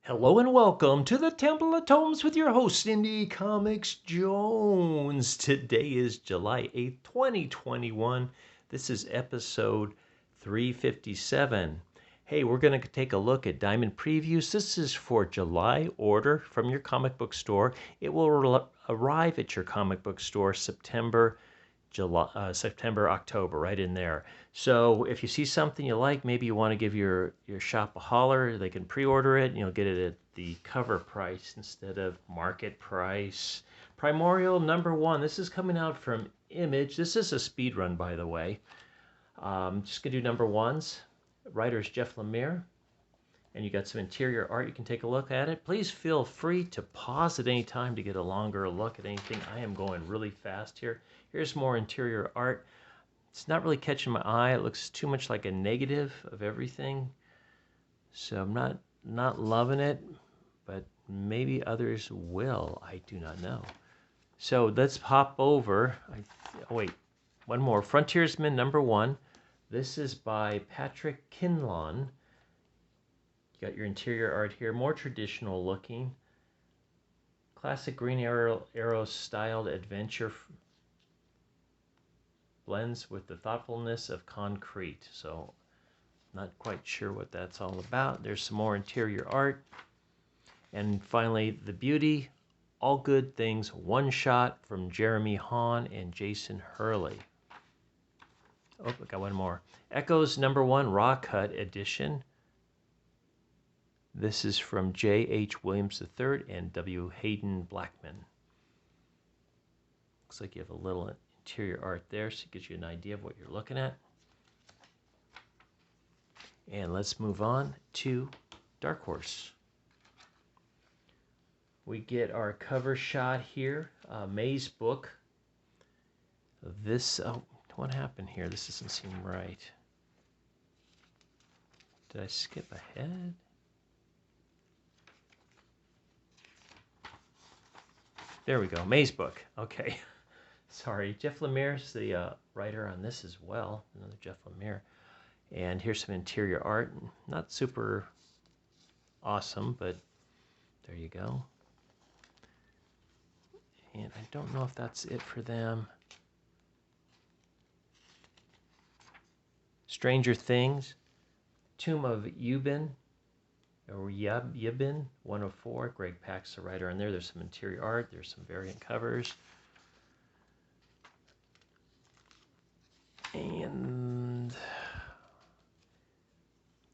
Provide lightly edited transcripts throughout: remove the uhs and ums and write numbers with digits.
Hello and welcome to the Temple of Tomes with your host, Indie Comics Jones. Today is July 8th, 2021. This is episode 357. Hey, we're going to take a look at Diamond Previews. This is for July order from your comic book store. It will arrive at your comic book store September, October, right in there. So if you see something you like, maybe you want to give your shop a holler, they can pre-order it and you'll get it at the cover price instead of market price. Primordial #1. This is coming out from Image. This is a speed run, by the way. Just going to do #1s. Writer is Jeff Lemire. And you got some interior art. You can take a look at it. Please feel free to pause at any time to get a longer look at anything. I am going really fast here. Here's more interior art. It's not really catching my eye. It looks too much like a negative of everything. So I'm not loving it, but maybe others will. I do not know. So let's hop over. Wait, one more. Frontiersman #1. This is by Patrick Kinlon. You got your interior art here, more traditional looking. Classic Green Arrow styled adventure blends with the thoughtfulness of concrete. So not quite sure what that's all about. There's some more interior art. And finally, The Beauty, All Good Things, one shot from Jeremy Hahn and Jason Hurley. Oh, I got one more. Echoes #1 Raw Cut Edition. This is from J.H. Williams III and W. Hayden Blackman. Looks like you have a little interior art there, so it gives you an idea of what you're looking at. And let's move on to Dark Horse. We get our cover shot here, May's book. What happened here? This doesn't seem right. Did I skip ahead? There we go, May's book. Okay, sorry. Jeff Lemire's the writer on this as well. Another Jeff Lemire. And here's some interior art. Not super awesome, but there you go. And I don't know if that's it for them. Stranger Things, Tomb of Yubin, or Yibin 104. Greg Pak's the writer on there. There's some interior art. There's some variant covers. And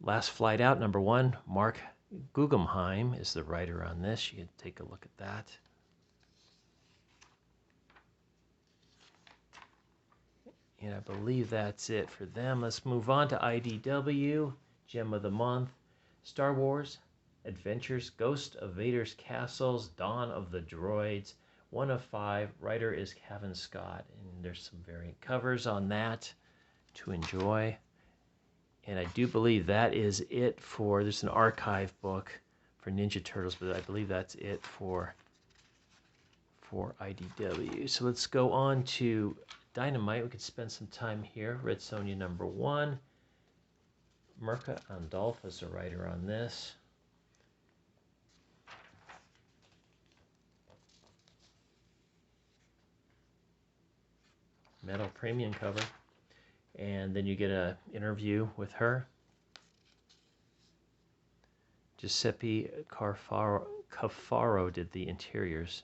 Last Flight Out #1. Mark Guggenheim is the writer on this. You can take a look at that. And I believe that's it for them. Let's move on to IDW. Gem of the Month. Star Wars Adventures, Ghost of Vader's Castles, Dawn of the Droids, 1 of 5. Writer is Kevin Scott. And there's some variant covers on that to enjoy. And I do believe that is it for, there's an archive book for Ninja Turtles, but I believe that's it for IDW. So let's go on to Dynamite. We could spend some time here. Red Sonja #1. Mirka Andolph is the writer on this. Metal premium cover. And then you get an interview with her. Giuseppe Cafaro did the interiors.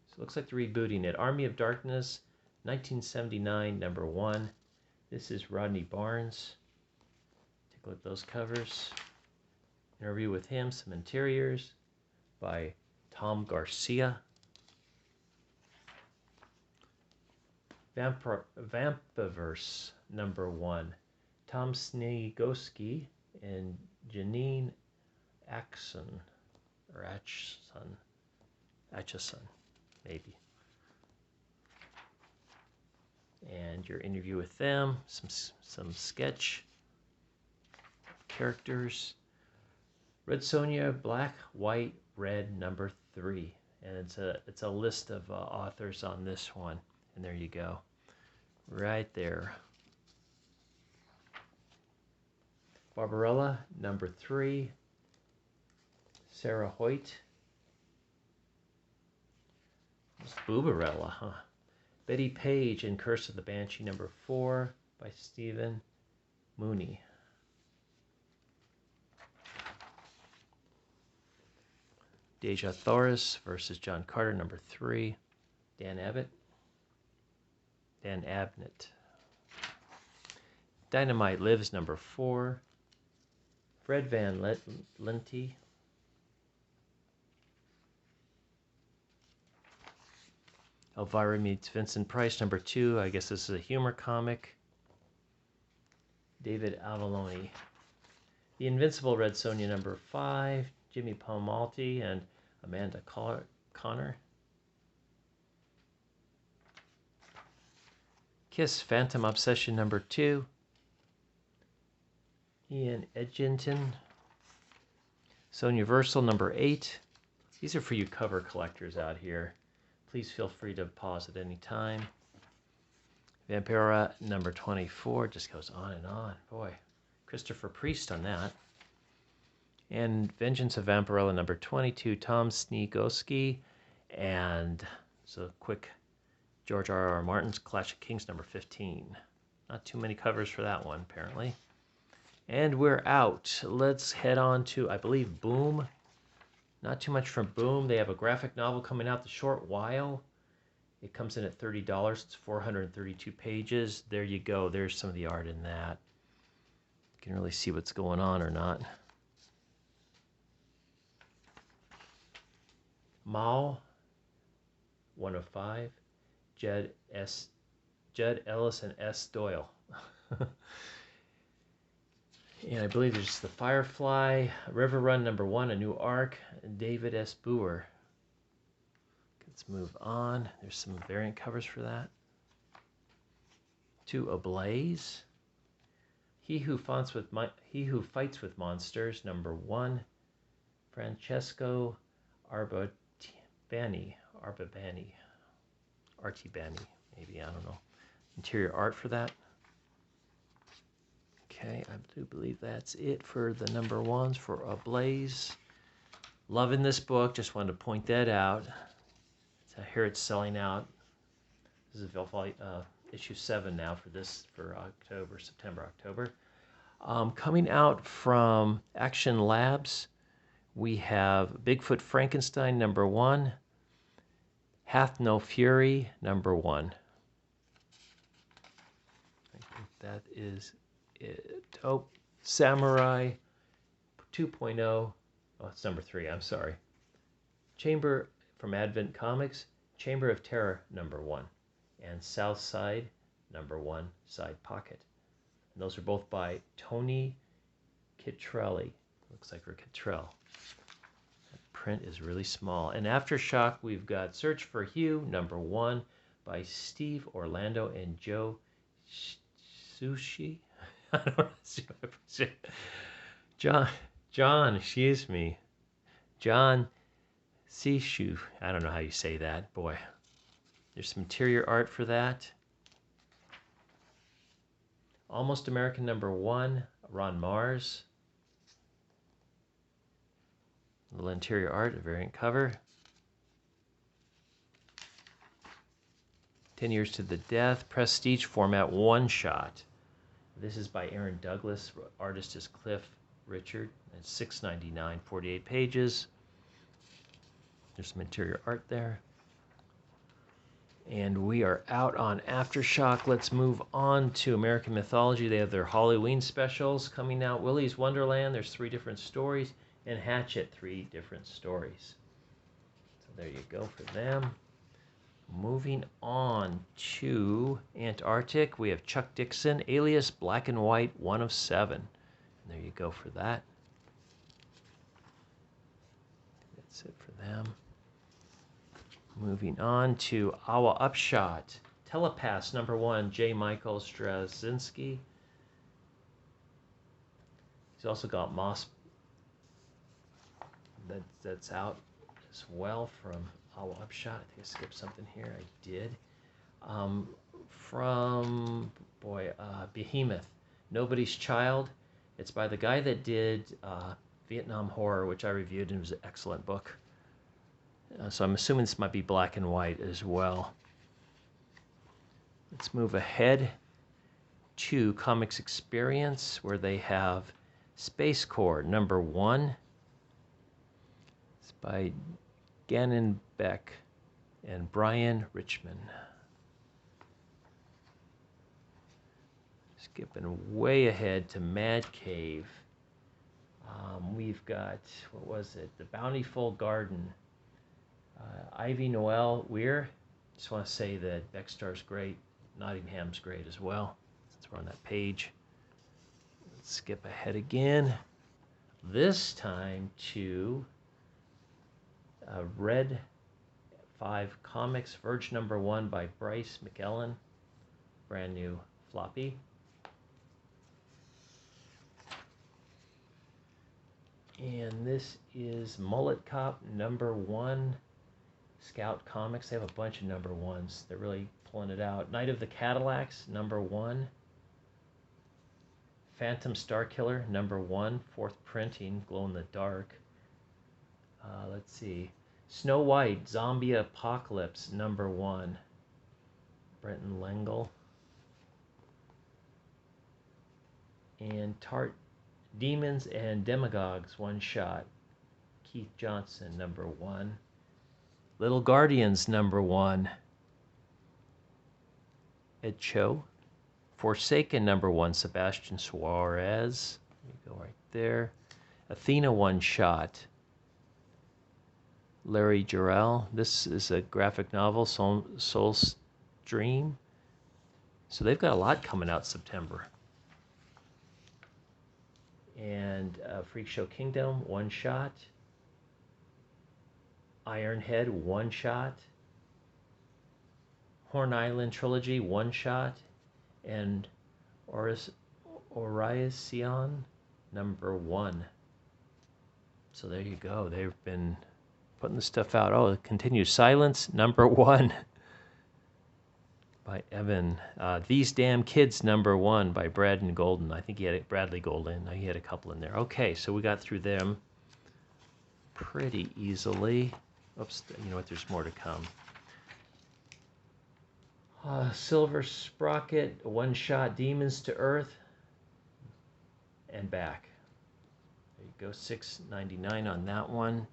So it looks like they're rebooting it. Army of Darkness, 1979, #1. This is Rodney Barnes. Take a look at those covers. Interview with him, some interiors by Tom Garcia. Vampiverse #1. Tom Sniegoski and Janine Atchison, maybe. And your interview with them, some sketch characters. Red Sonja, Black, White, Red #3, and it's a list of authors on this one. And there you go, right there. Barbarella #3, Sarah Hoyt. It's Boobarella, huh? Betty Page and Curse of the Banshee #4 by Stephen Mooney. Deja Thoris versus John Carter #3. Dan Abnett. Dynamite Lives #4. Fred Van Lente. Elvira Meets Vincent Price #2. I guess this is a humor comic. David Avalone. The Invincible Red Sonja #5. Jimmy Palmolti and Amanda Connor. Kiss Phantom Obsession #2. Ian Edginton. Sonja Versal #8. These are for you cover collectors out here. Please feel free to pause at any time. Vampira #24. Just goes on and on. Boy, Christopher Priest on that. And Vengeance of Vampirella #22. Tom Sniegoski. And so quick George R.R. Martin's Clash of Kings #15. Not too many covers for that one, apparently. And we're out. Let's head on to, I believe, Boom. Not too much from Boom. They have a graphic novel coming out, The Short While. It comes in at $30. It's 432 pages. There you go. There's some of the art in that. You can really see what's going on or not. Mao, 105. Judd Ellis and S. Doyle. And I believe there's The Firefly, River Run #1, A New Arc, and David S. Booher. Let's move on. There's some variant covers for that. To Ablaze. He Who Fights with Monsters #1, Francesco Artibani, maybe, I don't know. Interior art for that. Okay, I do believe that's it for the #1s for Ablaze. Loving this book, just wanted to point that out. I hear it's selling out. This is issue 7 now for September, October. Coming out from Action Labs, we have Bigfoot Frankenstein #1, Hath No Fury #1. I think that is it. Oh, Samurai 2.0. Oh, it's #3. I'm sorry. Chamber from Advent Comics, Chamber of Terror #1, and South Side #1, Side Pocket. And those are both by Tony Kittrelli. Looks like we're Kittrell. That print is really small. And Aftershock, we've got Search for Hugh #1 by Steve Orlando and Joe Sushi. I don't know. John, excuse me. John Sishu. I don't know how you say that. Boy, there's some interior art for that. Almost American #1, Ron Mars. A little interior art, a variant cover. 10 Years to the Death, Prestige format, one-shot. This is by Aaron Douglas. Artist is Cliff Richard. It's $6.99, 48 pages. There's some interior art there. And we are out on Aftershock. Let's move on to American Mythology. They have their Halloween specials coming out. Willy's Wonderland, there's 3 different stories. And Hatchet, 3 different stories. So there you go for them. Moving on to Antarctic, we have Chuck Dixon, Alias Black and White, 1 of 7. And there you go for that. That's it for them. Moving on to Awa Upshot, Telepaths #1, J. Michael Straczynski. He's also got Moss. That's out as well from Awa Upshot. I think I skipped something here. I did. Behemoth, Nobody's Child. It's by the guy that did Vietnam Horror, which I reviewed and was an excellent book. So I'm assuming this might be black and white as well. Let's move ahead to Comics Experience, where they have Space Corps #1. It's by Gannon Beck and Brian Richmond. Skipping way ahead to Mad Cave. We've got, what was it? The Bountiful Garden. Ivy Noel Weir. Just want to say that Beckstar's great. Nottingham's great as well, since we're on that page. Let's skip ahead again. This time to Red 5 Comics, Verge #1 by Bryce McEllen. Brand new floppy. And this is Mullet Cop #1. Scout Comics. They have a bunch of #1s. They're really pulling it out. Night of the Cadillacs #1. Phantom Starkiller #1. 4th printing. Glow in the dark. Let's see. Snow White Zombie Apocalypse #1. Brenton Lengel. And Tart Demons and Demagogues one-shot. Keith Johnson #1. Little Guardians #1. Ed Cho. Forsaken #1. Sebastian Suarez. There you go, right there. Athena one-shot. Larry Jarrell. This is a graphic novel, Soul Stream. So they've got a lot coming out September. And Freak Show Kingdom one-shot. Ironhead one-shot. Horn Island Trilogy one-shot. And Orion #1. So there you go. They've been putting the stuff out. Oh, it continues. Silence #1 by Evan. These Damn Kids #1 by Braden Golden. I think he had Bradley Golden. He had a couple in there. Okay, so we got through them pretty easily. Oops, you know what? There's more to come. Silver Sprocket, one-shot, Demons to Earth and back. There you go, $6.99 on that one.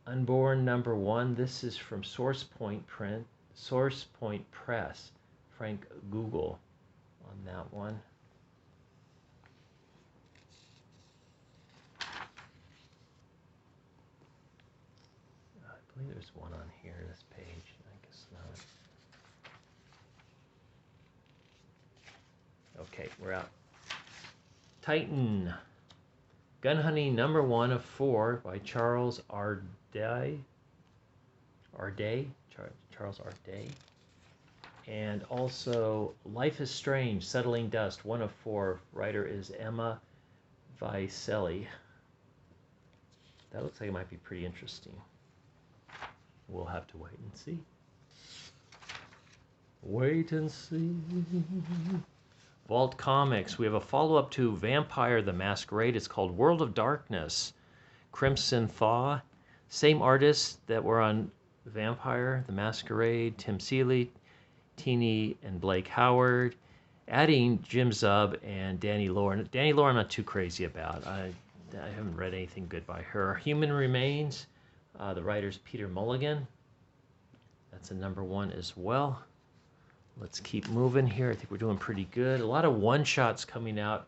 Unborn #1. This is from Source Point Press. Frank Google on that one. I believe there's one on here, this page. I guess not. Okay, we're out. Titan. Gun Hunting #1 of 4 by Charles Arday. Charles Arday. And also Life is Strange, Settling Dust, 1 of 4. Writer is Emma Vicelli. That looks like it might be pretty interesting. We'll have to wait and see. Wait and see. Vault Comics. We have a follow-up to Vampire the Masquerade. It's called World of Darkness. Crimson Thaw. Same artists that were on Vampire the Masquerade. Tim Seeley, Teeny and Blake Howard. Adding Jim Zub and Danny Lore. Danny Lore I'm not too crazy about. I haven't read anything good by her. Human Remains. The writer's Peter Mulligan. That's a #1 as well. Let's keep moving here. I think we're doing pretty good. A lot of one-shots coming out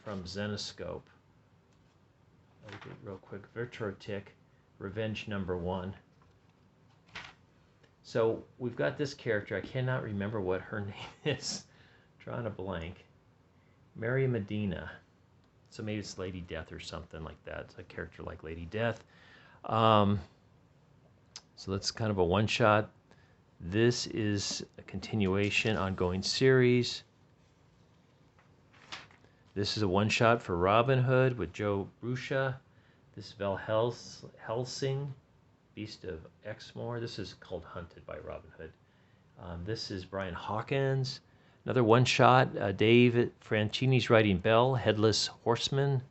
from Zenoscope. I'll do it real quick. Virtuotic, Revenge #1. So we've got this character. I cannot remember what her name is. Drawing a blank. Mary Medina. So maybe it's Lady Death or something like that. It's a character like Lady Death. So that's kind of a one-shot. This is a continuation, ongoing series. This is a one-shot for Robin Hood with Joe Bruscia. This is Val Helsing, Beast of Exmoor. This is called Hunted by Robin Hood. This is Brian Hawkins. Another one shot. Dave Francini's writing Bell, Headless Horseman.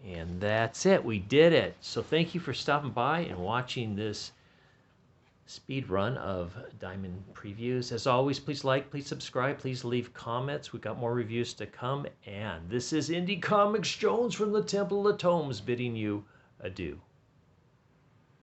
And that's it. We did it. So thank you for stopping by and watching this speed run of Diamond previews. As always, please like, please subscribe, please leave comments. We've got more reviews to come. And this is Indie Comics Jones from the Temple of the Tomes bidding you adieu.